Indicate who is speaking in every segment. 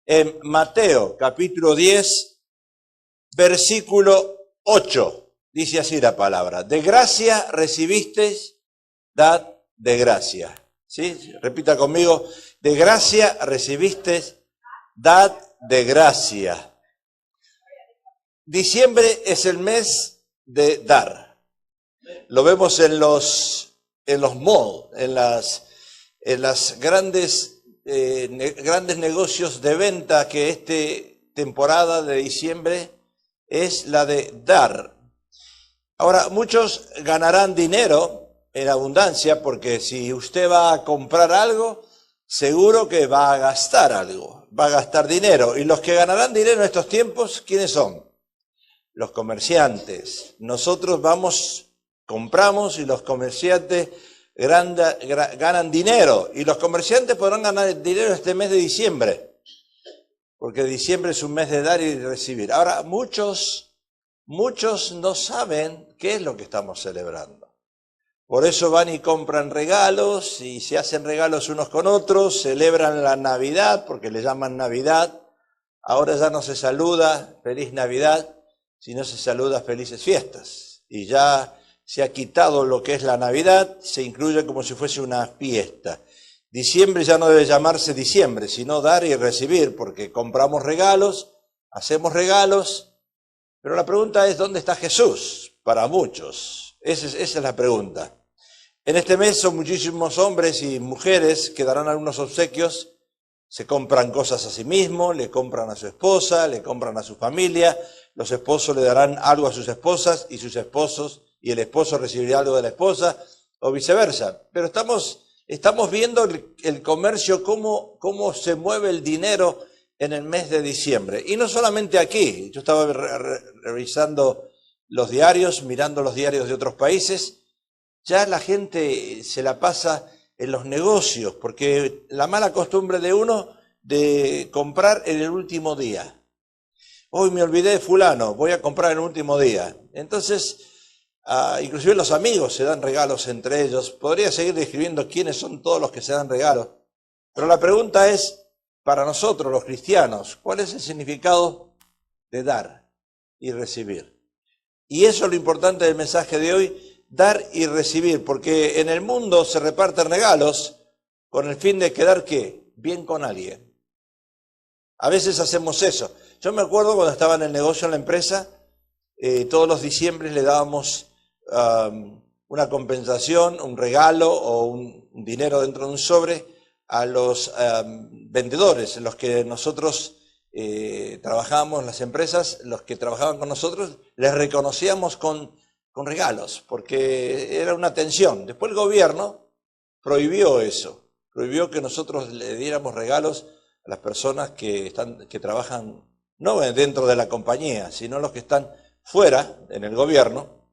Speaker 1: en Mateo capítulo 10, versículo 8. Dice así la palabra: de gracia recibisteis, dad de gracia. ¿Sí? Repita conmigo: de gracia recibisteis, dad de gracia. Diciembre es el mes de dar. Lo vemos en los malls, en las grandes negocios de venta, que esta temporada de diciembre es la de dar. Ahora, muchos ganarán dinero en abundancia, porque si usted va a comprar algo, seguro que va a gastar algo, va a gastar dinero. Y los que ganarán dinero en estos tiempos, ¿quiénes son? Los comerciantes. Nosotros compramos, y los comerciantes ganan dinero. Y los comerciantes podrán ganar dinero este mes de diciembre, porque diciembre es un mes de dar y de recibir. Ahora, muchos no saben qué es lo que estamos celebrando. Por eso van y compran regalos y se hacen regalos unos con otros, celebran la Navidad porque le llaman Navidad. Ahora ya no se saluda feliz Navidad, sino se saluda felices fiestas. Y ya se ha quitado lo que es la Navidad, se incluye como si fuese una fiesta. Diciembre ya no debe llamarse diciembre, sino dar y recibir, porque compramos regalos, hacemos regalos. Pero la pregunta es: ¿dónde está Jesús? Para muchos. Esa es la pregunta. En este mes son muchísimos hombres y mujeres que darán algunos obsequios. Se compran cosas a sí mismos, le compran a su esposa, le compran a su familia. Los esposos le darán algo a sus esposas, y sus esposos, y el esposo recibirá algo de la esposa, o viceversa. Pero estamos viendo el comercio, cómo se mueve el dinero en el mes de diciembre. Y no solamente aquí. Yo estaba revisando los diarios, mirando los diarios de otros países. Ya la gente se la pasa en los negocios, porque la mala costumbre de uno de comprar en el último día. Hoy me olvidé de fulano, voy a comprar en el último día. Entonces, inclusive los amigos se dan regalos entre ellos. Podría seguir describiendo quiénes son todos los que se dan regalos. Pero la pregunta es, para nosotros los cristianos, ¿cuál es el significado de dar y recibir? Y eso es lo importante del mensaje de hoy: dar y recibir, porque en el mundo se reparten regalos con el fin de quedar, ¿qué? Bien con alguien. A veces hacemos eso. Yo me acuerdo cuando estaba en el negocio, en la empresa, todos los diciembres le dábamos una compensación, un regalo o un dinero dentro de un sobre a los vendedores, los que nosotros trabajábamos en las empresas. Los que trabajaban con nosotros les reconocíamos con regalos, porque era una atención. Después el gobierno prohibió eso, prohibió que nosotros le diéramos regalos a las personas que trabajan no dentro de la compañía, sino los que están fuera, en el gobierno.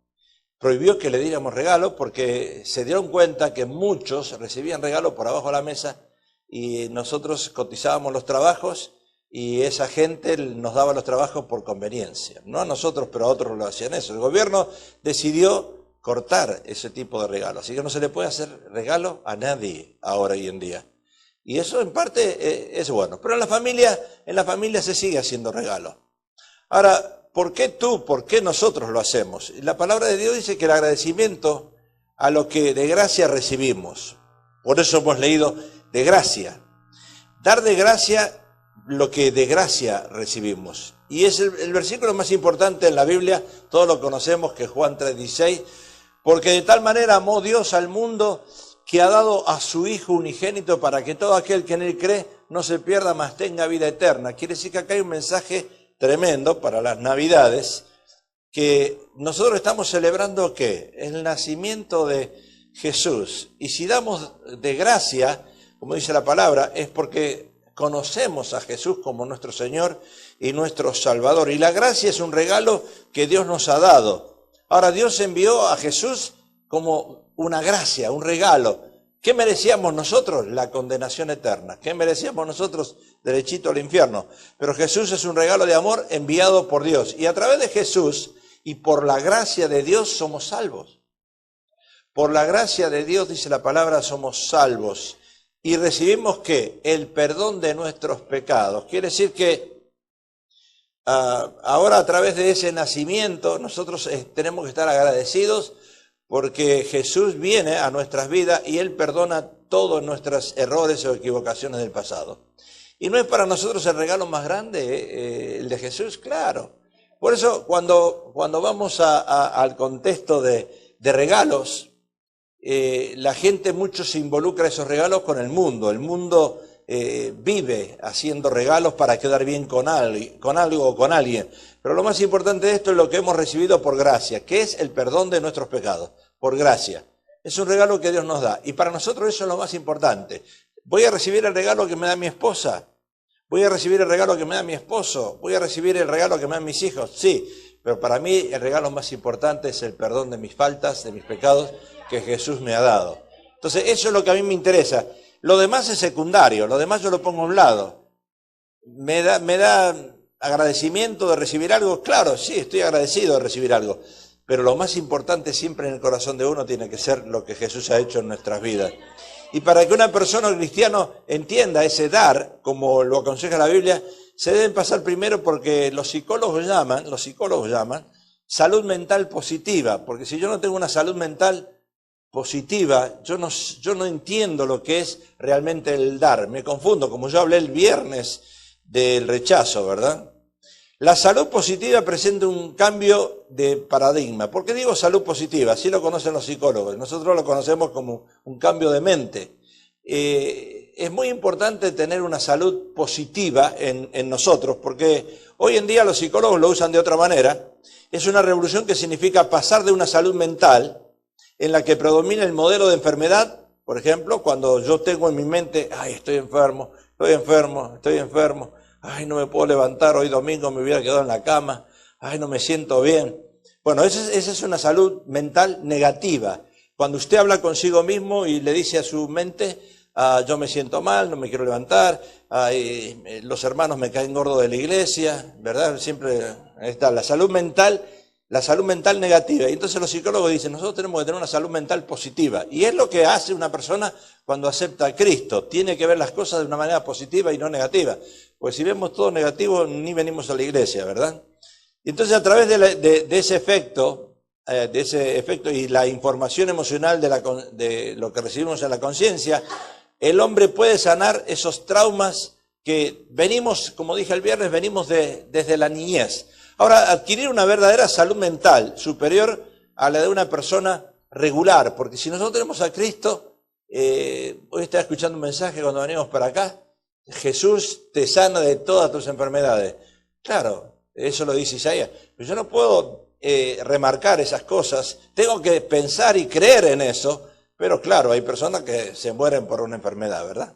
Speaker 1: Prohibió que le diéramos regalos porque se dieron cuenta que muchos recibían regalos por abajo de la mesa, y nosotros cotizábamos los trabajos y esa gente nos daba los trabajos por conveniencia. No a nosotros, pero a otros lo hacían eso. El gobierno decidió cortar ese tipo de regalos, así que no se le puede hacer regalo a nadie ahora y en día. Y eso en parte es bueno. Pero en la familia se sigue haciendo regalo. Ahora, ¿por qué nosotros lo hacemos? La palabra de Dios dice que el agradecimiento a lo que de gracia recibimos. Por eso hemos leído de gracia. Dar de gracia lo que de gracia recibimos. Y es el versículo más importante en la Biblia. Todos lo conocemos, que es Juan 3:16. Porque de tal manera amó Dios al mundo, que ha dado a su Hijo unigénito, para que todo aquel que en él cree no se pierda, mas tenga vida eterna. Quiere decir que acá hay un mensaje tremendo para las Navidades, que nosotros estamos celebrando, ¿qué? El nacimiento de Jesús. Y si damos de gracia, como dice la palabra, es porque conocemos a Jesús como nuestro Señor y nuestro Salvador. Y la gracia es un regalo que Dios nos ha dado. Ahora, Dios envió a Jesús como una gracia, un regalo. ¿Qué merecíamos nosotros? La condenación eterna. ¿Qué merecíamos nosotros? Derechito al infierno. Pero Jesús es un regalo de amor enviado por Dios. Y a través de Jesús y por la gracia de Dios somos salvos. Por la gracia de Dios, dice la palabra, somos salvos. y recibimos ¿qué? El perdón de nuestros pecados. Quiere decir que ahora a través de ese nacimiento nosotros tenemos que estar agradecidos porque Jesús viene a nuestras vidas y Él perdona todos nuestros errores o equivocaciones del pasado. ¿Y no es para nosotros el regalo más grande, el de Jesús? Claro. Por eso cuando vamos al contexto de regalos, la gente mucho se involucra esos regalos con el mundo. El mundo vive haciendo regalos para quedar bien con algo o con alguien. Pero lo más importante de esto es lo que hemos recibido por gracia, que es el perdón de nuestros pecados, por gracia. Es un regalo que Dios nos da. Y para nosotros eso es lo más importante. ¿Voy a recibir el regalo que me da mi esposa? ¿Voy a recibir el regalo que me da mi esposo? ¿Voy a recibir el regalo que me dan mis hijos? Sí, pero para mí el regalo más importante es el perdón de mis faltas, de mis pecados, que Jesús me ha dado. Entonces eso es lo que a mí me interesa. Lo demás es secundario, lo demás yo lo pongo a un lado. ¿Me da agradecimiento de recibir algo? Claro, sí, estoy agradecido de recibir algo. Pero lo más importante siempre en el corazón de uno tiene que ser lo que Jesús ha hecho en nuestras vidas. Y para que una persona o cristiano entienda ese dar, como lo aconseja la Biblia, se deben pasar primero porque los psicólogos llaman salud mental positiva, porque si yo no tengo una salud mental positiva, yo no entiendo lo que es realmente el dar, me confundo, como yo hablé el viernes del rechazo, ¿verdad? La salud positiva presenta un cambio de paradigma. ¿Por qué digo salud positiva? Así lo conocen los psicólogos. Nosotros lo conocemos como un cambio de mente. Es muy importante tener una salud positiva en nosotros, porque hoy en día los psicólogos lo usan de otra manera. Es una revolución que significa pasar de una salud mental en la que predomina el modelo de enfermedad. Por ejemplo, cuando yo tengo en mi mente, ay, estoy enfermo, ay, no me puedo levantar, hoy domingo me hubiera quedado en la cama, ay, no me siento bien. Bueno, esa es una salud mental negativa. Cuando usted habla consigo mismo y le dice a su mente, yo me siento mal, no me quiero levantar, los hermanos me caen gordos de la iglesia, ¿verdad? Siempre está la salud mental negativa. Y entonces los psicólogos dicen, nosotros tenemos que tener una salud mental positiva. Y es lo que hace una persona cuando acepta a Cristo. Tiene que ver las cosas de una manera positiva y no negativa. Pues si vemos todo negativo, ni venimos a la iglesia, ¿verdad? Y entonces a través de ese efecto y la información emocional de lo que recibimos en la conciencia, el hombre puede sanar esos traumas que venimos, como dije el viernes, venimos desde la niñez. Ahora, adquirir una verdadera salud mental superior a la de una persona regular, porque si nosotros tenemos a Cristo, hoy estaba escuchando un mensaje cuando venimos para acá, Jesús te sana de todas tus enfermedades. Claro, eso lo dice Isaías, pero yo no puedo remarcar esas cosas, tengo que pensar y creer en eso, pero claro, hay personas que se mueren por una enfermedad, ¿verdad?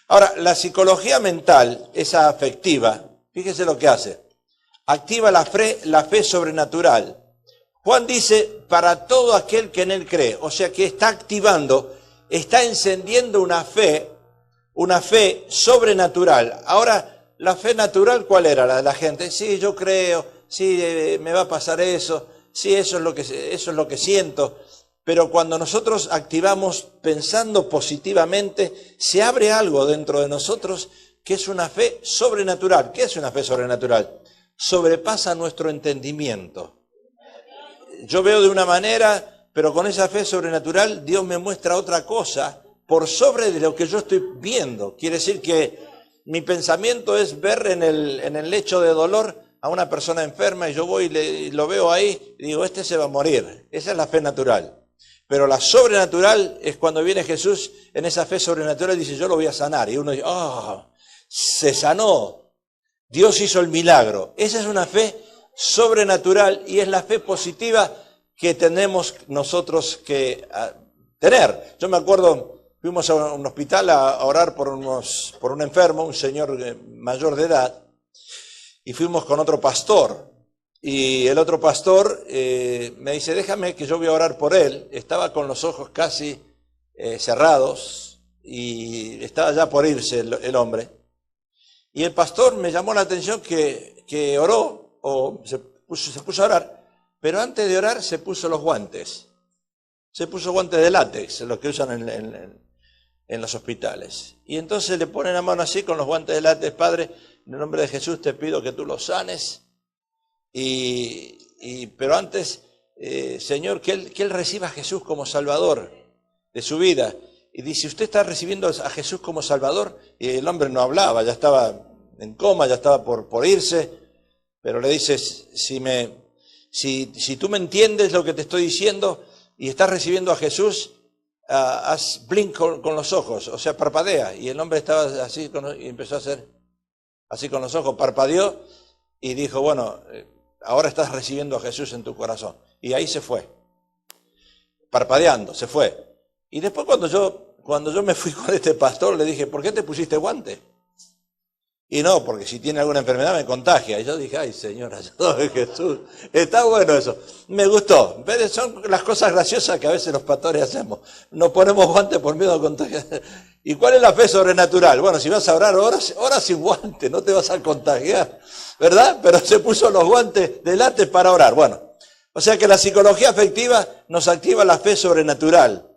Speaker 1: Ahora, la psicología mental, esa afectiva, fíjese lo que hace. Activa la fe sobrenatural. Juan dice, para todo aquel que en él cree, o sea que está activando, está encendiendo una fe sobrenatural. Ahora, la fe natural, ¿cuál era? La de la gente. Sí, yo creo, sí, me va a pasar eso, sí, eso es lo que siento. Pero cuando nosotros activamos pensando positivamente, se abre algo dentro de nosotros que es una fe sobrenatural. ¿Qué es una fe sobrenatural? Sobrepasa nuestro entendimiento. Yo veo de una manera, pero con esa fe sobrenatural Dios me muestra otra cosa por sobre de lo que yo estoy viendo. Quiere decir que mi pensamiento es ver en el lecho de dolor a una persona enferma y yo voy y lo veo ahí y digo, este se va a morir. Esa es la fe natural. Pero la sobrenatural es cuando viene Jesús en esa fe sobrenatural y dice, yo lo voy a sanar. Y uno dice, se sanó. Dios hizo el milagro. Esa es una fe sobrenatural y es la fe positiva que tenemos nosotros que tener. Yo me acuerdo, fuimos a un hospital a orar por un enfermo, un señor mayor de edad, y fuimos con otro pastor. Y el otro pastor me dice, déjame que yo voy a orar por él. Estaba con los ojos casi cerrados y estaba ya por irse el hombre. Y el pastor me llamó la atención que oró, o se puso a orar, pero antes de orar se puso los guantes. Se puso guantes de látex, los que usan en los hospitales. Y entonces le ponen la mano así con los guantes de látex: Padre, en el nombre de Jesús te pido que tú lo sanes. Pero antes, Señor, que él reciba a Jesús como Salvador de su vida. Y dice: ¿usted está recibiendo a Jesús como Salvador? Y el hombre no hablaba, ya estaba en coma, ya estaba por irse. Pero le dice: si tú me entiendes lo que te estoy diciendo y estás recibiendo a Jesús, haz blink con los ojos, o sea, parpadea. Y el hombre estaba así y empezó a hacer así con los ojos, parpadeó y dijo: bueno, ahora estás recibiendo a Jesús en tu corazón. Y ahí se fue, parpadeando, se fue. Y después cuando yo me fui con este pastor, le dije: ¿por qué te pusiste guante? Y no, porque si tiene alguna enfermedad me contagia. Y yo dije: ay, Señor, ayúdame, Jesús. Está bueno eso. Me gustó. Pero son las cosas graciosas que a veces los pastores hacemos. Nos ponemos guantes por miedo a contagiar. ¿Y cuál es la fe sobrenatural? Bueno, si vas a orar, ora sin guantes, no te vas a contagiar, ¿verdad? Pero se puso los guantes de látex para orar. Bueno, o sea que la psicología afectiva nos activa la fe sobrenatural.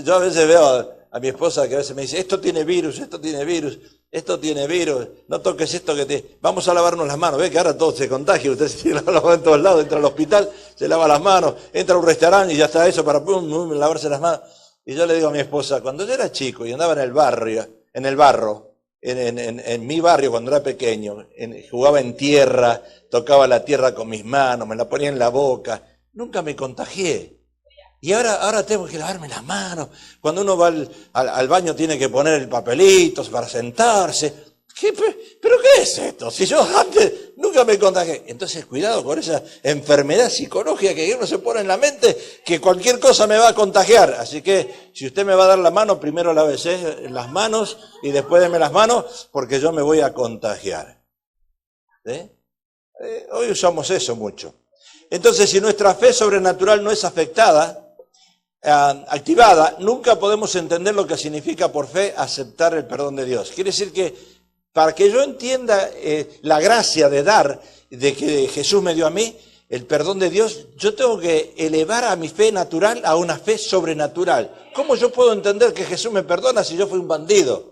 Speaker 1: Yo a veces veo a mi esposa que a veces me dice: esto tiene virus, esto tiene virus, esto tiene virus, no toques esto que te... Vamos a lavarnos las manos. Ve que ahora todo se contagia, usted se lava las manos en todos lados, entra al hospital, se lava las manos, entra a un restaurante y ya está eso para lavarse las manos. Y yo le digo a mi esposa: cuando yo era chico y andaba en el barrio, en mi barrio cuando era pequeño, jugaba en tierra, tocaba la tierra con mis manos, me la ponía en la boca, nunca me contagié. Y ahora tengo que lavarme las manos. Cuando uno va al baño tiene que poner el papelito para sentarse. ¿Pero qué es esto? Si yo antes nunca me contagié. Entonces cuidado con esa enfermedad psicológica que uno se pone en la mente, que cualquier cosa me va a contagiar. Así que si usted me va a dar la mano, primero lávese las manos y después deme las manos, porque yo me voy a contagiar. Hoy usamos eso mucho. Entonces, si nuestra fe sobrenatural no es activada, nunca podemos entender lo que significa por fe aceptar el perdón de Dios. Quiere decir que para que yo entienda la gracia de dar, de que Jesús me dio a mí, el perdón de Dios, yo tengo que elevar a mi fe natural a una fe sobrenatural. ¿Cómo yo puedo entender que Jesús me perdona si yo fui un bandido?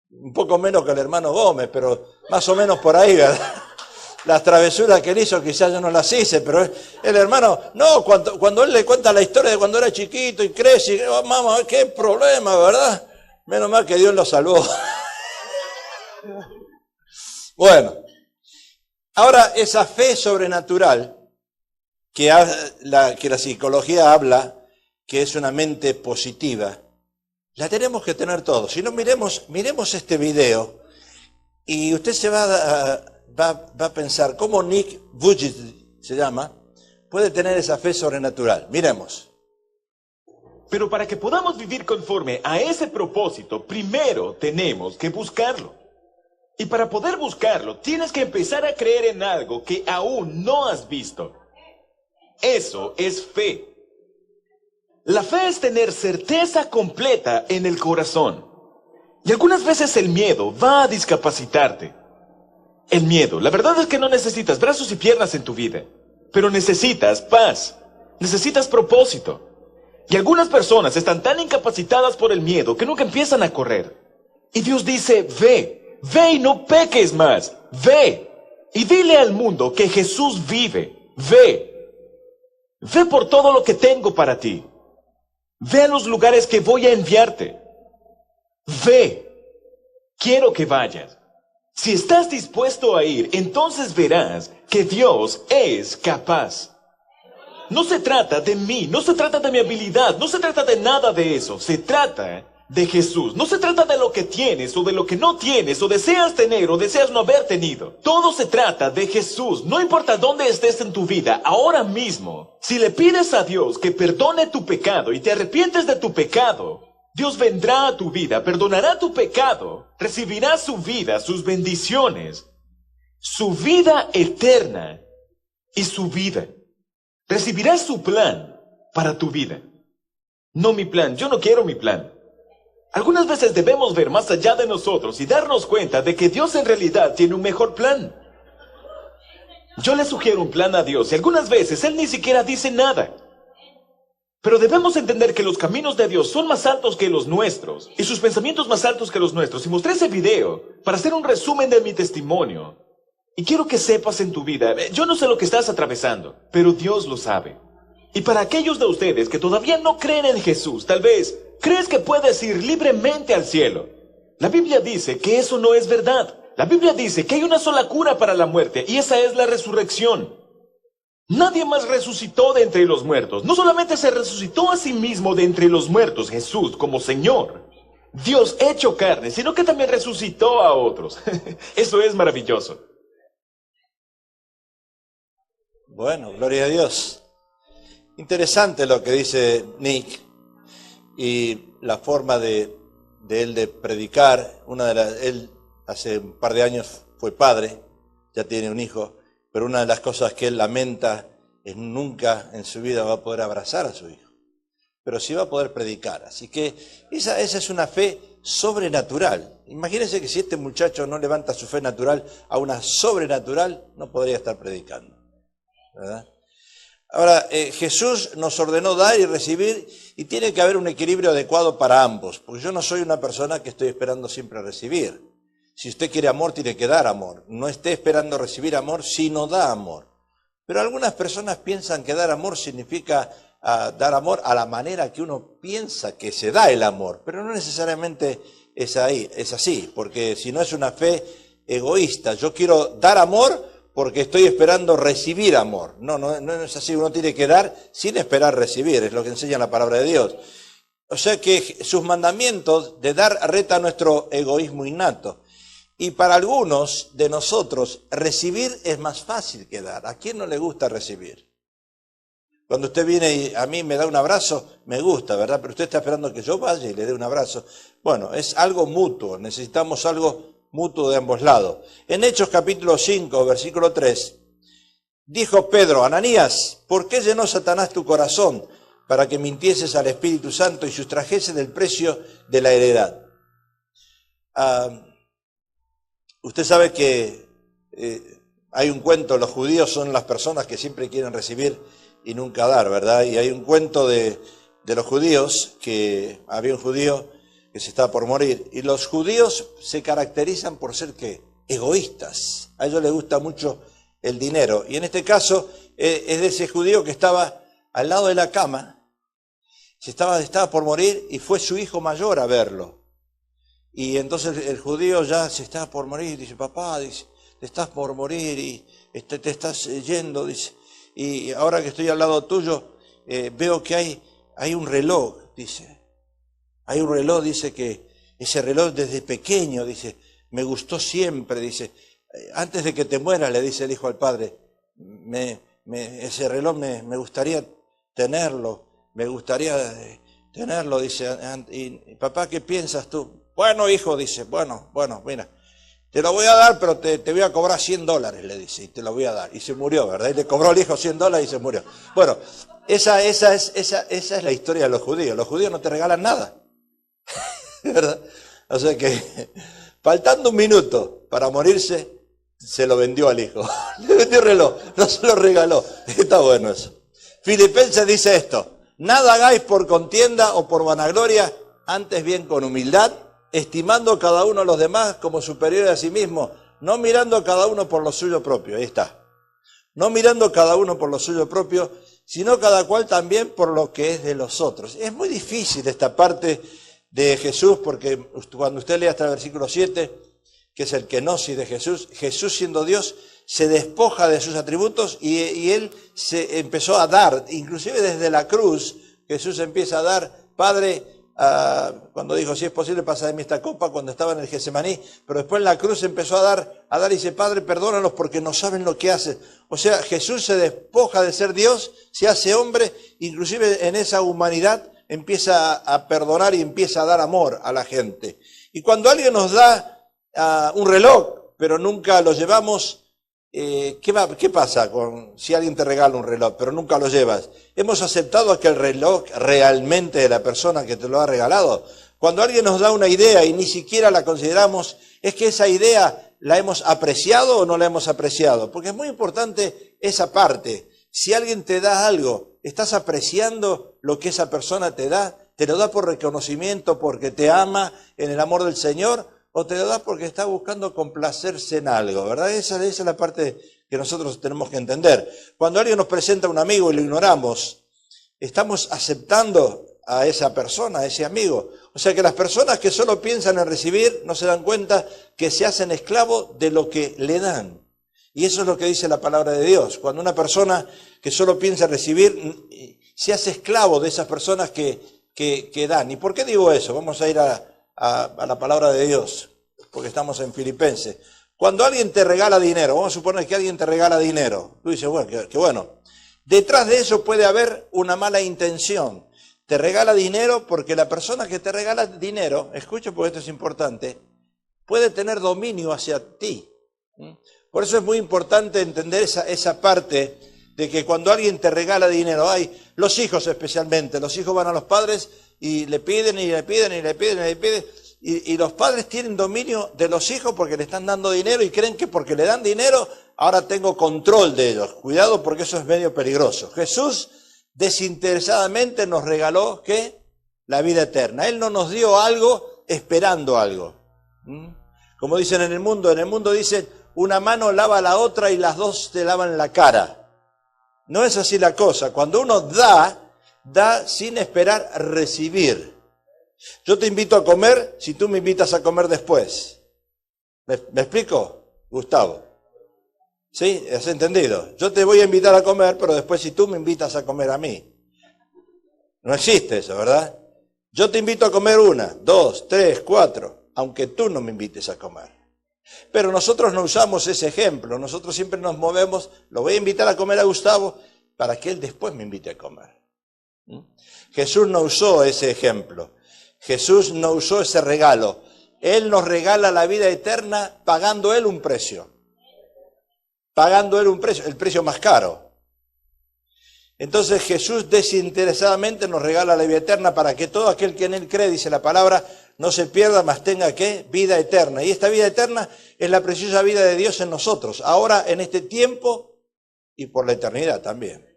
Speaker 1: Un poco menos que el hermano Gómez, pero más o menos por ahí, ¿verdad? Las travesuras que él hizo quizás yo no las hice, pero el hermano, no, cuando él le cuenta la historia de cuando era chiquito y crece, y, oh, mamá, qué problema, ¿verdad? Menos mal que Dios lo salvó. Bueno, ahora esa fe sobrenatural que la psicología habla, que es una mente positiva, la tenemos que tener todos. Si no, miremos este video y usted se va a pensar cómo Nick Vujicic, se llama, puede tener esa fe sobrenatural. Miremos.
Speaker 2: Pero para que podamos vivir conforme a ese propósito, primero tenemos que buscarlo. Y para poder buscarlo, tienes que empezar a creer en algo que aún no has visto. Eso es fe. La fe es tener certeza completa en el corazón. Y algunas veces el miedo va a discapacitarte. El miedo, la verdad es que no necesitas brazos y piernas en tu vida, pero necesitas paz, necesitas propósito. Y algunas personas están tan incapacitadas por el miedo que nunca empiezan a correr. Y Dios dice: ve y no peques más, ve. Y dile al mundo que Jesús vive, ve por todo lo que tengo para ti. Ve a los lugares que voy a enviarte. Ve, quiero que vayas. Si estás dispuesto a ir, entonces verás que Dios es capaz. No se trata de mí, no se trata de mi habilidad, no se trata de nada de eso. Se trata de Jesús. No se trata de lo que tienes o de lo que no tienes, o deseas tener o deseas no haber tenido. Todo se trata de Jesús. No importa dónde estés en tu vida, ahora mismo, si le pides a Dios que perdone tu pecado y te arrepientes de tu pecado, Dios vendrá a tu vida, perdonará tu pecado, recibirás su vida, sus bendiciones, su vida eterna y su vida. Recibirás su plan para tu vida. No mi plan, yo no quiero mi plan. Algunas veces debemos ver más allá de nosotros y darnos cuenta de que Dios en realidad tiene un mejor plan. Yo le sugiero un plan a Dios y algunas veces Él ni siquiera dice nada. Pero debemos entender que los caminos de Dios son más altos que los nuestros y sus pensamientos más altos que los nuestros. Y mostré ese video para hacer un resumen de mi testimonio. Y quiero que sepas en tu vida, yo no sé lo que estás atravesando, pero Dios lo sabe. Y para aquellos de ustedes que todavía no creen en Jesús, tal vez crees que puedes ir libremente al cielo. La Biblia dice que eso no es verdad. La Biblia dice que hay una sola cura para la muerte y esa es la resurrección. Nadie más resucitó de entre los muertos. No solamente se resucitó a sí mismo de entre los muertos, Jesús como Señor, Dios hecho carne, sino que también resucitó a otros. Eso es maravilloso.
Speaker 1: Bueno, gloria a Dios. Interesante lo que dice Nick y la forma de él de predicar. Él hace un par de años fue padre, ya tiene un hijo, pero una de las cosas que él lamenta es nunca en su vida va a poder abrazar a su hijo, pero sí va a poder predicar. Así que esa es una fe sobrenatural. Imagínense que si este muchacho no levanta su fe natural a una sobrenatural, no podría estar predicando, ¿verdad? Ahora, Jesús nos ordenó dar y recibir, y tiene que haber un equilibrio adecuado para ambos, porque yo no soy una persona que estoy esperando siempre recibir. Si usted quiere amor, tiene que dar amor. No esté esperando recibir amor, sino da amor. Pero algunas personas piensan que dar amor significa dar amor a la manera que uno piensa que se da el amor, pero no necesariamente es así, porque si no es una fe egoísta. Yo quiero dar amor porque estoy esperando recibir amor. No es así. Uno tiene que dar sin esperar recibir, es lo que enseña la palabra de Dios. O sea que sus mandamientos de dar reta nuestro egoísmo innato. Y para algunos de nosotros, recibir es más fácil que dar. ¿A quién no le gusta recibir? Cuando usted viene y a mí me da un abrazo, me gusta, ¿verdad? Pero usted está esperando que yo vaya y le dé un abrazo. Bueno, es algo mutuo, necesitamos algo mutuo de ambos lados. En Hechos capítulo 5, versículo 3, dijo Pedro: Ananías, ¿por qué llenó Satanás tu corazón para que mintieses al Espíritu Santo y sustrajeses del precio de la heredad? Usted sabe que hay un cuento, los judíos son las personas que siempre quieren recibir y nunca dar, ¿verdad? Y hay un cuento de los judíos, que había un judío que se estaba por morir, y los judíos se caracterizan por ser, ¿qué? Egoístas. A ellos les gusta mucho el dinero, y en este caso es de ese judío que estaba al lado de la cama, estaba por morir, y fue su hijo mayor a verlo. Y entonces el judío ya se estaba por morir, dice: papá, dice, te estás por morir y te estás yendo, dice, y ahora que estoy al lado tuyo, veo que hay un reloj, dice. Hay un reloj, dice, que ese reloj desde pequeño, dice, me gustó siempre, dice, antes de que te mueras, le dice el hijo al padre, ese reloj me gustaría tenerlo, dice, y papá, ¿qué piensas tú? Bueno, hijo, dice, bueno, mira, te lo voy a dar, pero te voy a cobrar $100, le dice, y te lo voy a dar. Y se murió, ¿verdad? Y le cobró el hijo $100 y se murió. Bueno, esa es la historia de los judíos. Los judíos no te regalan nada, ¿verdad? O sea que, faltando un minuto para morirse, se lo vendió al hijo. Le vendió el reloj, no se lo regaló. Está bueno eso. Filipenses dice esto: nada hagáis por contienda o por vanagloria, antes bien con humildad, estimando cada uno a los demás como superiores a sí mismo, no mirando cada uno por lo suyo propio. Ahí está. No mirando cada uno por lo suyo propio, sino cada cual también por lo que es de los otros. Es muy difícil esta parte de Jesús, porque cuando usted lee hasta el versículo 7, que es el kenosis de Jesús, Jesús siendo Dios se despoja de sus atributos y él se empezó a dar, inclusive desde la cruz, Jesús empieza a dar: Padre, cuando dijo, si es posible, pasa de mí esta copa, cuando estaba en el Getsemaní, pero después en la cruz empezó a dar y dice: Padre, perdónalos porque no saben lo que hacen. O sea, Jesús se despoja de ser Dios, se hace hombre, inclusive en esa humanidad empieza a perdonar y empieza a dar amor a la gente. Y cuando alguien nos da un reloj, pero nunca lo llevamos, ¿qué pasa si alguien te regala un reloj, pero nunca lo llevas? ¿Hemos aceptado aquel reloj realmente de la persona que te lo ha regalado? Cuando alguien nos da una idea y ni siquiera la consideramos, ¿es que esa idea la hemos apreciado o no la hemos apreciado? Porque es muy importante esa parte. Si alguien te da algo, ¿Estás apreciando lo que esa persona te da? ¿Te lo da por reconocimiento, porque te ama en el amor del Señor? ¿O te lo da porque está buscando complacerse en algo? ¿Verdad? Esa es la parte que nosotros tenemos que entender. Cuando alguien nos presenta a un amigo y lo ignoramos, estamos aceptando a esa persona, a ese amigo. O sea que las personas que solo piensan en recibir no se dan cuenta que se hacen esclavos de lo que le dan. Y eso es lo que dice la palabra de Dios. Cuando una persona que solo piensa en recibir se hace esclavo de esas personas que dan. ¿Y por qué digo eso? Vamos a ir a la palabra de Dios, porque estamos en Filipenses. Cuando alguien te regala dinero, vamos a suponer que alguien te regala dinero, tú dices, bueno, qué bueno. Detrás de eso puede haber una mala intención. Te regala dinero porque la persona que te regala dinero, escucha porque esto es importante, puede tener dominio hacia ti. Por eso es muy importante entender esa parte de que cuando alguien te regala dinero, los hijos especialmente, los hijos van a los padres y le piden y le piden y le piden y le piden, y los padres tienen dominio de los hijos porque le están dando dinero y creen que porque le dan dinero, ahora tengo control de ellos. Cuidado porque eso es medio peligroso. Jesús desinteresadamente nos regaló, ¿qué? La vida eterna. Él no nos dio algo esperando algo. Como dicen en el mundo dicen, una mano lava a la otra y las dos te lavan la cara. No es así la cosa. Cuando uno da sin esperar recibir. Yo te invito a comer si tú me invitas a comer después. ¿Me explico, Gustavo? ¿Sí? ¿Has entendido? Yo te voy a invitar a comer, pero después si tú me invitas a comer a mí. No existe eso, ¿verdad? Yo te invito a comer 1, 2, 3, 4, aunque tú no me invites a comer. Pero nosotros no usamos ese ejemplo, nosotros siempre nos movemos, lo voy a invitar a comer a Gustavo para que él después me invite a comer. Jesús no usó ese ejemplo, Jesús no usó ese regalo. Él nos regala la vida eterna pagando Él un precio. Pagando Él un precio, el precio más caro. Entonces Jesús desinteresadamente nos regala la vida eterna para que todo aquel que en Él cree, dice la palabra, no se pierda, mas tenga ¿qué? Vida eterna. Y esta vida eterna es la preciosa vida de Dios en nosotros, ahora en este tiempo y por la eternidad también.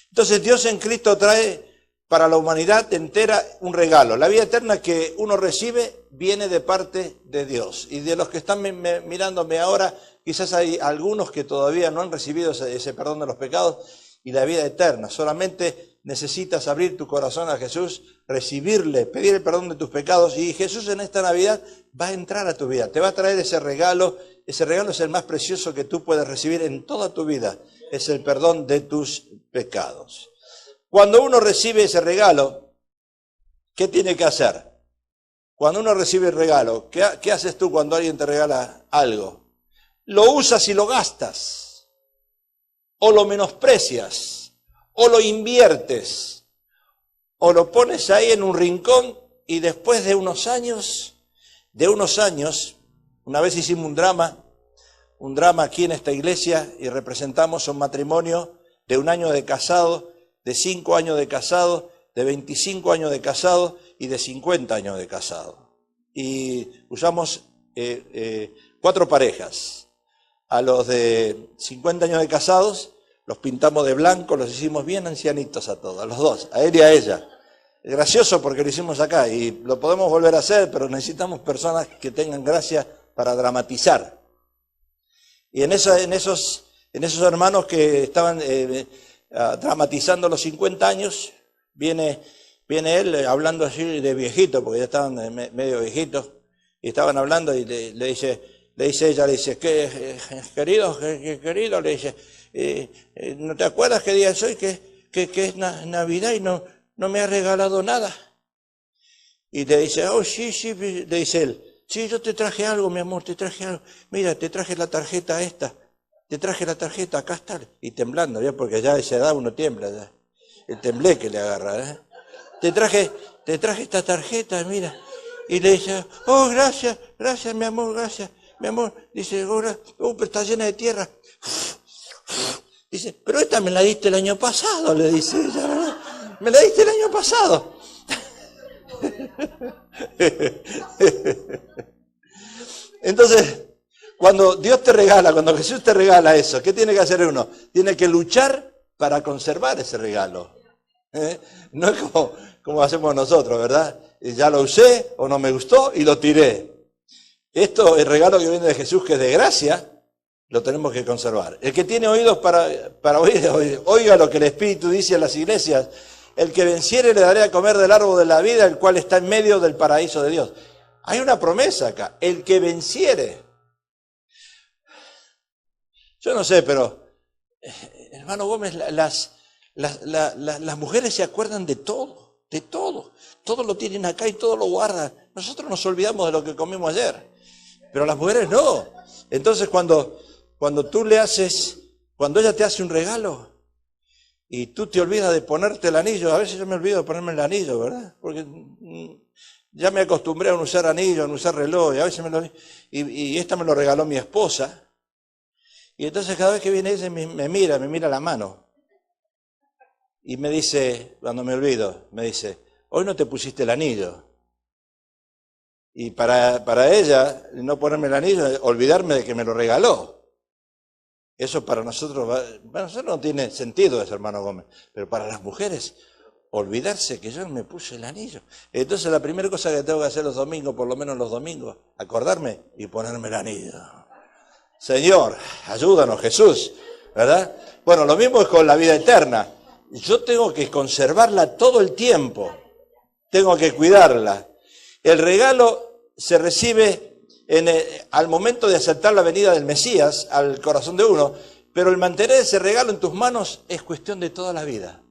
Speaker 1: Entonces Dios en Cristo trae para la humanidad entera un regalo. La vida eterna que uno recibe viene de parte de Dios. Y de los que están mirándome ahora, quizás hay algunos que todavía no han recibido ese perdón de los pecados y la vida eterna. Solamente necesitas abrir tu corazón a Jesús, recibirle, pedir el perdón de tus pecados, y Jesús en esta Navidad va a entrar a tu vida, te va a traer ese regalo. Ese regalo es el más precioso que tú puedes recibir en toda tu vida, es el perdón de tus pecados. Cuando uno recibe ese regalo, ¿qué tiene que hacer? Cuando uno recibe el regalo, ¿qué haces tú cuando alguien te regala algo? Lo usas y lo gastas, o lo menosprecias, o lo inviertes, o lo pones ahí en un rincón y después de unos años, una vez hicimos un drama aquí en esta iglesia y representamos un matrimonio de 1 año de casado, de 5 años de casado, de 25 años de casado y de 50 años de casado. Y usamos 4 parejas. A los de 50 años de casados los pintamos de blanco, los hicimos bien ancianitos a todos, a los dos, a él y a ella. Es gracioso porque lo hicimos acá y lo podemos volver a hacer, pero necesitamos personas que tengan gracia para dramatizar. Y en esos hermanos que estaban dramatizando los 50 años, viene él hablando así de viejito, porque ya estaban medio viejitos, y estaban hablando y le dice ella, querido, le dice, ¿no te acuerdas qué día es hoy? Que es Navidad y no me has regalado nada. Y le dice, oh, sí, le dice él, sí, yo te traje algo, mi amor, te traje algo. Mira, te traje la tarjeta esta, acá está. Y temblando, ¿ya? Porque ya a esa edad uno tiembla, ya. El tembleque le agarra, ¿eh? Te traje esta tarjeta, mira. Y le dice, oh, gracias, mi amor, gracias. Mi amor, dice, pero está llena de tierra. Dice, pero esta me la diste el año pasado, le dice ella, ¿verdad? Me la diste el año pasado. Entonces, cuando Jesús te regala eso, ¿qué tiene que hacer uno? Tiene que luchar para conservar ese regalo. No es como hacemos nosotros, ¿verdad? Ya lo usé o no me gustó y lo tiré. Esto, el regalo que viene de Jesús, que es de gracia, lo tenemos que conservar. El que tiene oídos para oír, oiga lo que el Espíritu dice a las iglesias. El que venciere le daré a comer del árbol de la vida, el cual está en medio del paraíso de Dios. Hay una promesa acá, el que venciere. Yo no sé, pero, hermano Gómez, las mujeres se acuerdan de todo, todo lo tienen acá y todo lo guardan. Nosotros nos olvidamos de lo que comimos ayer, pero las mujeres no. Entonces cuando ella te hace un regalo y tú te olvidas de ponerte el anillo, a veces yo me olvido de ponerme el anillo, ¿verdad? Porque ya me acostumbré a no usar anillo, a no usar reloj, y a veces y esta me lo regaló mi esposa, y entonces cada vez que viene ella me mira la mano, y me dice, cuando me olvido, me dice, hoy no te pusiste el anillo. Y para ella, no ponerme el anillo, es olvidarme de que me lo regaló. Eso para nosotros no tiene sentido eso, hermano Gómez, pero para las mujeres, olvidarse que yo me puse el anillo. Entonces la primera cosa que tengo que hacer los domingos, por lo menos los domingos, acordarme y ponerme el anillo. Señor, ayúdanos, Jesús, ¿verdad? Bueno, lo mismo es con la vida eterna. Yo tengo que conservarla todo el tiempo, tengo que cuidarla. El regalo se recibe al momento de aceptar la venida del Mesías al corazón de uno, pero el mantener ese regalo en tus manos es cuestión de toda la vida.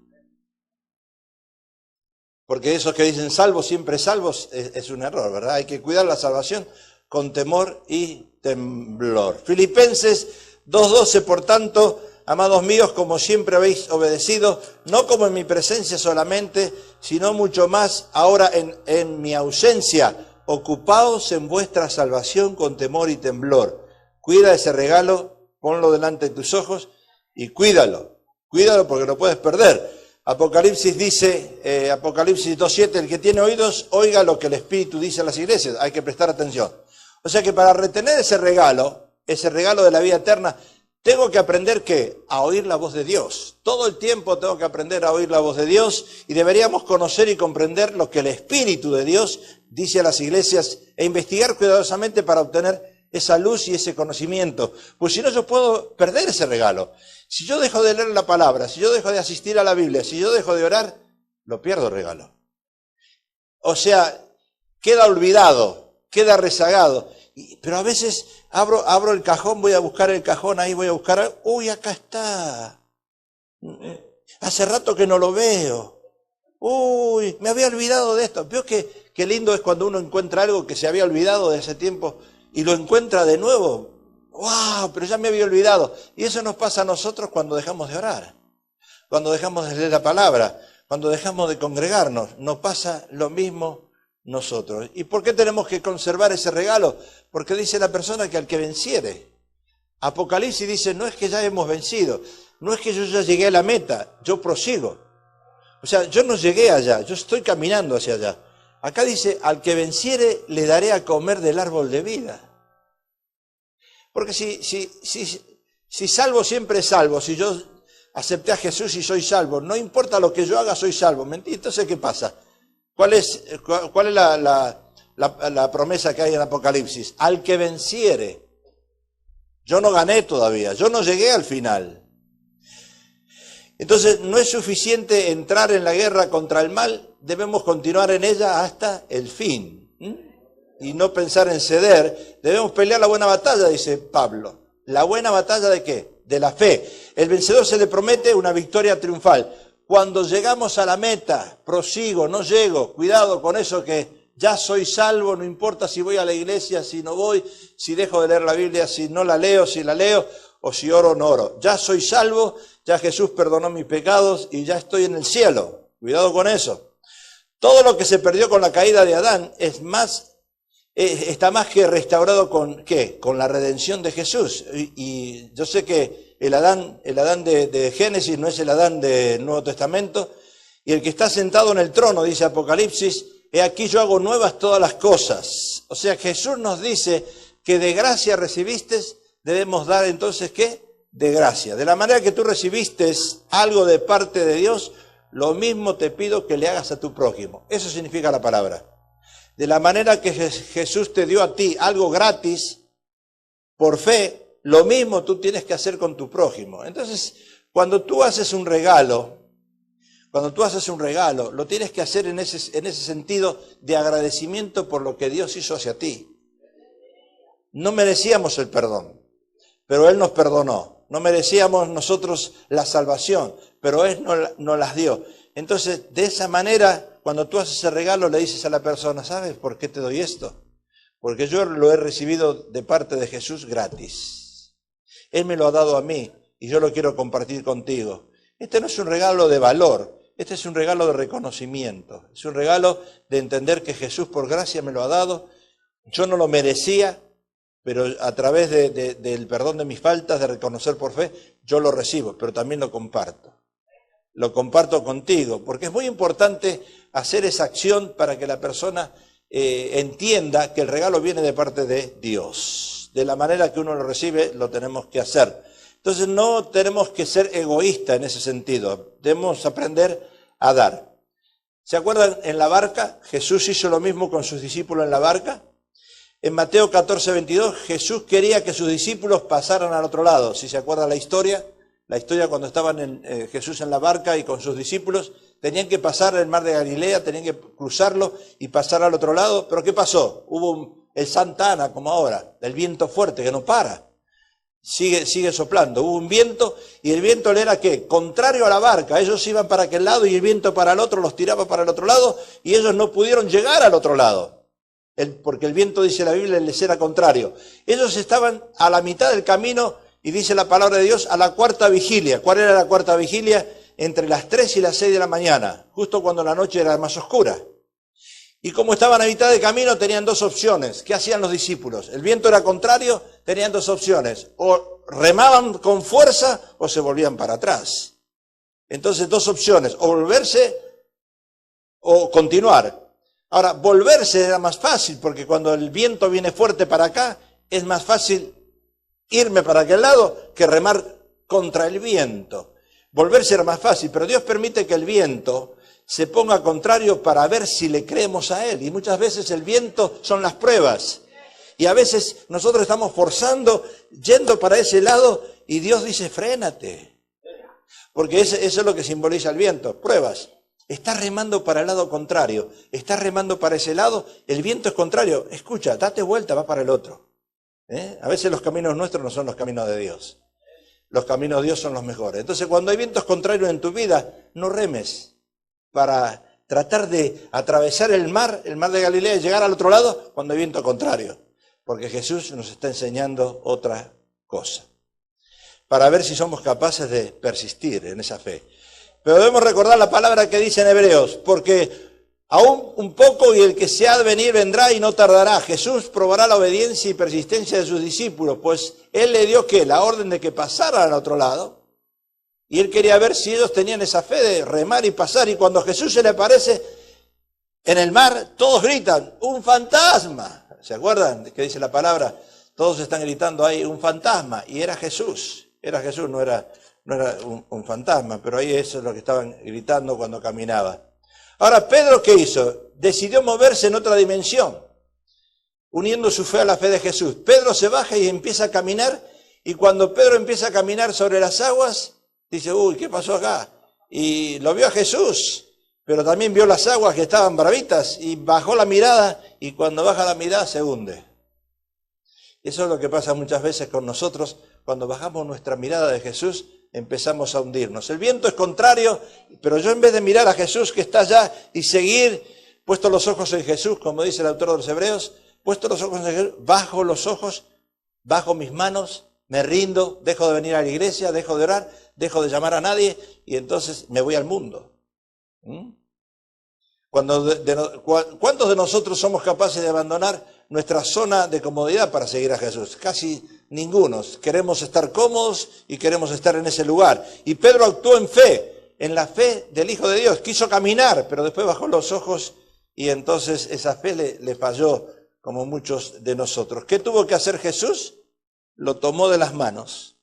Speaker 1: Porque esos que dicen salvos, siempre salvos, es un error, ¿verdad? Hay que cuidar la salvación con temor y temblor. Filipenses 2:12, por tanto, amados míos, como siempre habéis obedecido, no como en mi presencia solamente, sino mucho más ahora en mi ausencia. Ocupaos en vuestra salvación con temor y temblor. Cuida ese regalo, ponlo delante de tus ojos y cuídalo porque lo puedes perder. Apocalipsis dice, Apocalipsis 2:7, el que tiene oídos, oiga lo que el Espíritu dice a las iglesias. Hay que prestar atención. O sea que para retener ese regalo de la vida eterna, tengo que aprender a oír la voz de Dios. Todo el tiempo tengo que aprender a oír la voz de Dios y deberíamos conocer y comprender lo que el Espíritu de Dios dice a las iglesias e investigar cuidadosamente para obtener esa luz y ese conocimiento. Pues si no, yo puedo perder ese regalo. Si yo dejo de leer la palabra, si yo dejo de asistir a la Biblia, si yo dejo de orar, lo pierdo el regalo. O sea, queda olvidado, queda rezagado. Pero a veces abro el cajón, voy a buscar el cajón, ahí voy a buscar, uy, acá está. Hace rato que no lo veo. Uy, me había olvidado de esto. Veo qué lindo es cuando uno encuentra algo que se había olvidado de ese tiempo y lo encuentra de nuevo. ¡Wow! Pero ya me había olvidado. Y eso nos pasa a nosotros cuando dejamos de orar, cuando dejamos de leer la palabra, cuando dejamos de congregarnos. Nos pasa lo mismo nosotros. ¿Y por qué tenemos que conservar ese regalo? Porque dice la persona que al que venciere. Apocalipsis dice, no es que ya hemos vencido, no es que yo ya llegué a la meta, yo prosigo. O sea, yo no llegué allá, yo estoy caminando hacia allá. Acá dice, al que venciere le daré a comer del árbol de vida. Porque si salvo siempre es salvo, si yo acepté a Jesús y soy salvo, no importa lo que yo haga, soy salvo. Entonces, ¿qué pasa? ¿Cuál es la promesa que hay en Apocalipsis? Al que venciere. Yo no gané todavía, yo no llegué al final. Entonces no es suficiente entrar en la guerra contra el mal, debemos continuar en ella hasta el fin. Y no pensar en ceder, debemos pelear la buena batalla, dice Pablo. ¿La buena batalla de qué? De la fe. El vencedor se le promete una victoria triunfal. Cuando llegamos a la meta, prosigo, no llego, cuidado con eso que ya soy salvo, no importa si voy a la iglesia, si no voy, si dejo de leer la Biblia, si no la leo, si la leo, o si oro o no oro. Ya soy salvo, ya Jesús perdonó mis pecados y ya estoy en el cielo. Cuidado con eso. Todo lo que se perdió con la caída de Adán está más que restaurado con ¿qué? Con la redención de Jesús. Y yo sé que el Adán de Génesis no es el Adán del Nuevo Testamento, y el que está sentado en el trono, dice Apocalipsis, he aquí yo hago nuevas todas las cosas. O sea, Jesús nos dice que de gracia recibiste, debemos dar entonces ¿qué? de gracia. De la manera que tú recibiste algo de parte de Dios, lo mismo te pido que le hagas a tu prójimo. Eso significa la palabra. De la manera que Jesús te dio a ti algo gratis, por fe, lo mismo tú tienes que hacer con tu prójimo. Entonces, cuando tú haces un regalo, lo tienes que hacer en ese sentido de agradecimiento por lo que Dios hizo hacia ti. No merecíamos el perdón, pero Él nos perdonó. No merecíamos nosotros la salvación, pero Él nos las dio. Entonces, de esa manera, cuando tú haces ese regalo, le dices a la persona, ¿sabes por qué te doy esto? Porque yo lo he recibido de parte de Jesús gratis. Él me lo ha dado a mí y yo lo quiero compartir contigo. Este no es un regalo de valor, este es un regalo de reconocimiento. Es un regalo de entender que Jesús por gracia me lo ha dado. Yo no lo merecía, pero a través del perdón de mis faltas, de reconocer por fe, yo lo recibo, pero también lo comparto. Lo comparto contigo, porque es muy importante hacer esa acción para que la persona entienda que el regalo viene de parte de Dios. De la manera que uno lo recibe, lo tenemos que hacer. Entonces no tenemos que ser egoístas en ese sentido, debemos aprender a dar. ¿Se acuerdan en la barca? Jesús hizo lo mismo con sus discípulos en la barca. En Mateo 14:22, Jesús quería que sus discípulos pasaran al otro lado. Si se acuerdan la historia cuando estaban Jesús en la barca y con sus discípulos, tenían que pasar el mar de Galilea, tenían que cruzarlo y pasar al otro lado. ¿Pero qué pasó? Hubo el Santa Ana, como ahora, el viento fuerte que no para. Sigue soplando. Hubo un viento y el viento le era ¿qué? Contrario a la barca. Ellos iban para aquel lado y el viento para el otro, los tiraba para el otro lado y ellos no pudieron llegar al otro lado. Porque el viento, dice la Biblia, les era contrario. Ellos estaban a la mitad del camino y dice la palabra de Dios a la cuarta vigilia. ¿Cuál era la cuarta vigilia? Entre las 3 y las 6 de la mañana, justo cuando la noche era más oscura. Y como estaban a mitad de camino, tenían dos opciones. ¿Qué hacían los discípulos? El viento era contrario, tenían dos opciones. O remaban con fuerza o se volvían para atrás. Entonces, dos opciones. O volverse o continuar. Ahora, volverse era más fácil, porque cuando el viento viene fuerte para acá, es más fácil irme para aquel lado que remar contra el viento. Volverse era más fácil, pero Dios permite que el viento se ponga contrario para ver si le creemos a Él. Y muchas veces el viento son las pruebas. Y a veces nosotros estamos forzando, yendo para ese lado, y Dios dice, frénate. Porque eso es lo que simboliza el viento, pruebas. Estás remando para el lado contrario, estás remando para ese lado, el viento es contrario. Escucha, date vuelta, va para el otro. A veces los caminos nuestros no son los caminos de Dios. Los caminos de Dios son los mejores. Entonces, cuando hay vientos contrarios en tu vida, no remes para tratar de atravesar el mar de Galilea y llegar al otro lado cuando hay viento contrario. Porque Jesús nos está enseñando otra cosa. Para ver si somos capaces de persistir en esa fe. Pero debemos recordar la palabra que dice en Hebreos, porque aún un poco y el que se ha de venir vendrá y no tardará. Jesús probará la obediencia y persistencia de sus discípulos, pues Él le dio ¿qué? La orden de que pasaran al otro lado. Y Él quería ver si ellos tenían esa fe de remar y pasar. Y cuando Jesús se le aparece en el mar, todos gritan, ¡un fantasma! ¿Se acuerdan de qué dice la palabra? Todos están gritando ahí, ¡un fantasma! Y era Jesús, no era un fantasma, pero ahí eso es lo que estaban gritando cuando caminaba. Ahora, Pedro, ¿qué hizo? Decidió moverse en otra dimensión, uniendo su fe a la fe de Jesús. Pedro se baja y empieza a caminar, y cuando Pedro empieza a caminar sobre las aguas, dice, uy, ¿qué pasó acá? Y lo vio a Jesús, pero también vio las aguas que estaban bravitas, y bajó la mirada, y cuando baja la mirada se hunde. Eso es lo que pasa muchas veces con nosotros, cuando bajamos nuestra mirada de Jesús, empezamos a hundirnos. El viento es contrario, pero yo en vez de mirar a Jesús que está allá y seguir, puesto los ojos en Jesús, como dice el autor de los Hebreos, puesto los ojos en Jesús, bajo los ojos, bajo mis manos, me rindo, dejo de venir a la iglesia, dejo de orar, dejo de llamar a nadie y entonces me voy al mundo. ¿Cuántos de nosotros somos capaces de abandonar nuestra zona de comodidad para seguir a Jesús? Casi ninguno. Queremos estar cómodos y queremos estar en ese lugar. Y Pedro actuó en fe, en la fe del Hijo de Dios. Quiso caminar, pero después bajó los ojos y entonces esa fe le falló, como muchos de nosotros. ¿Qué tuvo que hacer Jesús? Lo tomó de las manos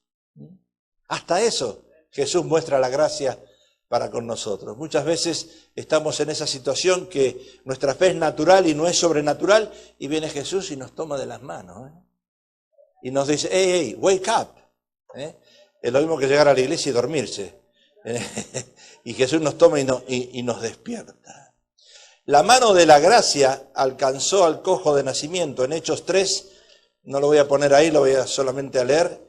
Speaker 1: Hasta eso Jesús muestra la gracia para con nosotros. Muchas veces estamos en esa situación que nuestra fe es natural y no es sobrenatural, y viene Jesús y nos toma de las manos, y nos dice, hey, wake up. Es lo mismo que llegar a la iglesia y dormirse. Y Jesús nos toma y nos despierta. La mano de la gracia alcanzó al cojo de nacimiento. En Hechos 3, no lo voy a poner ahí, lo voy a solamente a leer.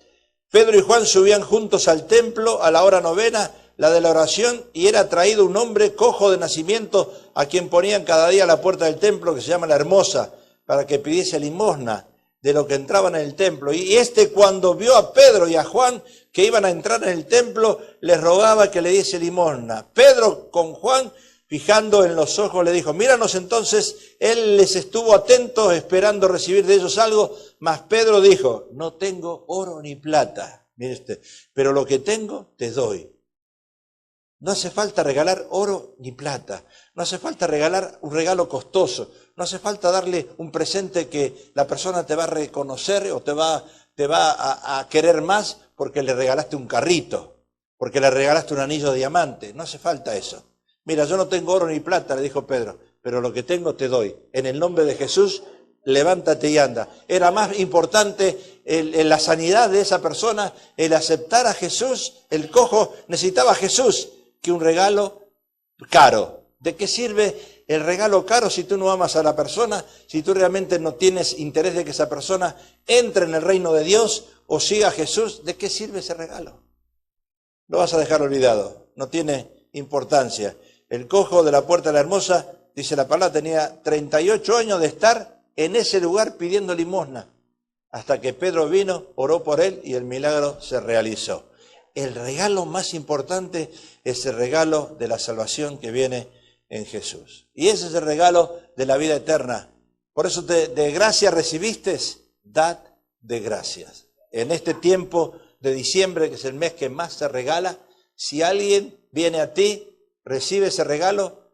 Speaker 1: Pedro y Juan subían juntos al templo a la hora novena, la de la oración, y era traído un hombre cojo de nacimiento a quien ponían cada día a la puerta del templo, que se llama La Hermosa, para que pidiese limosna de lo que entraban en el templo. Y cuando vio a Pedro y a Juan que iban a entrar en el templo, les rogaba que le diese limosna. Pedro con Juan, fijando en los ojos, le dijo, míranos. Entonces él les estuvo atento, esperando recibir de ellos algo, mas Pedro dijo, no tengo oro ni plata, mire usted, pero lo que tengo te doy. No hace falta regalar oro ni plata, no hace falta regalar un regalo costoso, no hace falta darle un presente que la persona te va a reconocer o te va a querer más porque le regalaste un carrito, porque le regalaste un anillo de diamante. No hace falta eso. Mira, yo no tengo oro ni plata, le dijo Pedro, pero lo que tengo te doy. En el nombre de Jesús, levántate y anda. Era más importante la sanidad de esa persona, el aceptar a Jesús. El cojo necesitaba a Jesús que un regalo caro. ¿De qué sirve el regalo caro si tú no amas a la persona, si tú realmente no tienes interés de que esa persona entre en el reino de Dios o siga a Jesús? ¿De qué sirve ese regalo? Lo vas a dejar olvidado, no tiene importancia. El cojo de la puerta de la Hermosa, dice la palabra, tenía 38 años de estar en ese lugar pidiendo limosna, hasta que Pedro vino, oró por él y el milagro se realizó. El regalo más importante es el regalo de la salvación que viene en Jesús. Y ese es el regalo de la vida eterna. Por eso de gracia recibiste, dad de gracias. En este tiempo de diciembre, que es el mes que más se regala, si alguien viene a ti, recibe ese regalo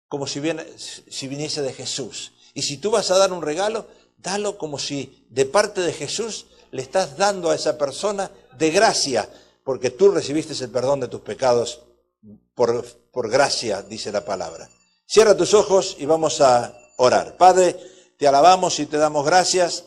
Speaker 1: como si viniese de Jesús. Y si tú vas a dar un regalo, dalo como si de parte de Jesús le estás dando a esa persona de gracia, porque tú recibiste el perdón de tus pecados por gracia, dice la palabra. Cierra tus ojos y vamos a orar. Padre, te alabamos y te damos gracias